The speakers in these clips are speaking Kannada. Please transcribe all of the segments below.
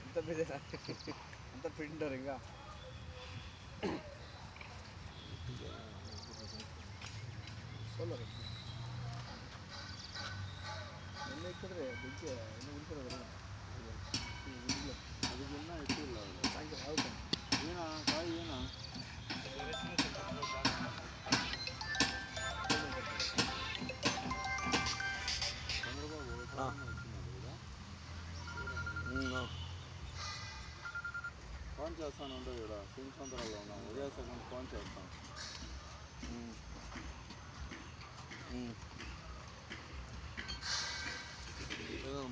అంత బిజీ అంత పిండారు ఇంకా ಸೋಲರ್ ಎಲ್ಲ ಇಕ್ಕಿದ್ರೆ ಬೆಂಕಿ ಇನ್ನೂ ಉಳಿಸಿರೋದು ಅದಕ್ಕಿನ್ನ ಇಟ್ಟಿಲ್ಲ ಅವರು ಸಾಯಂಕಾಲ ಹೌದು ಏನ ಕಾಯಿ ಏನ ఫోన్ చేస్తాను ఉండదు ఇక్కడ సించంద్రాల్లో ఉన్నాను ఉదయ సెకండ్ ఫోన్ చేస్తాను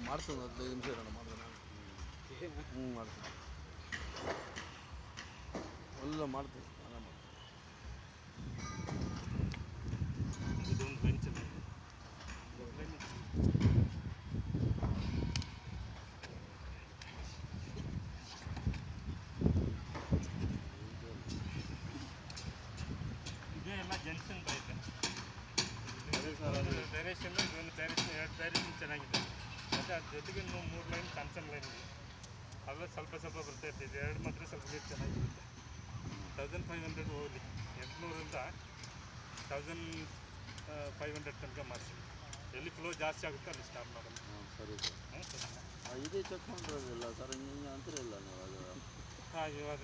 ಮಾಡ್ತೀನಿ 15 ನಿಮಿಷ ಇರೋಣ ಮಾಡ್ತೀನಿ ಮಾಡ್ತೀನಿ ಎಲ್ಲ ಮಾಡ್ತೀನಿ ನಾನು ಇದೊಂದು ಬೆಂಚ್ ಇದೇ ಎಲ್ಲ ಜಂಕ್ಷನ್ ಬೈತೆ ಟೆರೇಷನ್ ಇದೊಂದು ಟೆರೇಷನ್ ಚೆನ್ನಾಗಿದೆ ಮತ್ತು ಅದ್ರ ಜೊತೆಗೆ ಇನ್ನೂ 3 ಲೈನ್ ಸಣ್ಣ ಲೈನ್ ಇದೆ ಅವೆಲ್ಲ ಸ್ವಲ್ಪ ಬರ್ತಾ ಇರ್ತಿದೆ ಎರಡು ಮಾತ್ರ ಸ್ವಲ್ಪ ಚೆನ್ನಾಗಿರುತ್ತೆ 1500 ಹೋಗಲಿ 800ರಿಂದ 1500 ತನಕ ಮಾಡಿಸಿ ಎಲ್ಲಿ ಫ್ಲೋ ಜಾಸ್ತಿ ಆಗುತ್ತೆ ಅಲ್ಲಿ ಸ್ಟಾಪ್ ಮಾಡೋದು ಸರಿ ಸರ್ ಇದೇ ಚೆಕ್ ಮಾಡಿರೋದಿಲ್ಲ ಸರ್ ಹಿಂಗೆ ಅಂತಿರಲ್ಲ ನೀವು ಅದು ಹಾಂ ಇವಾಗ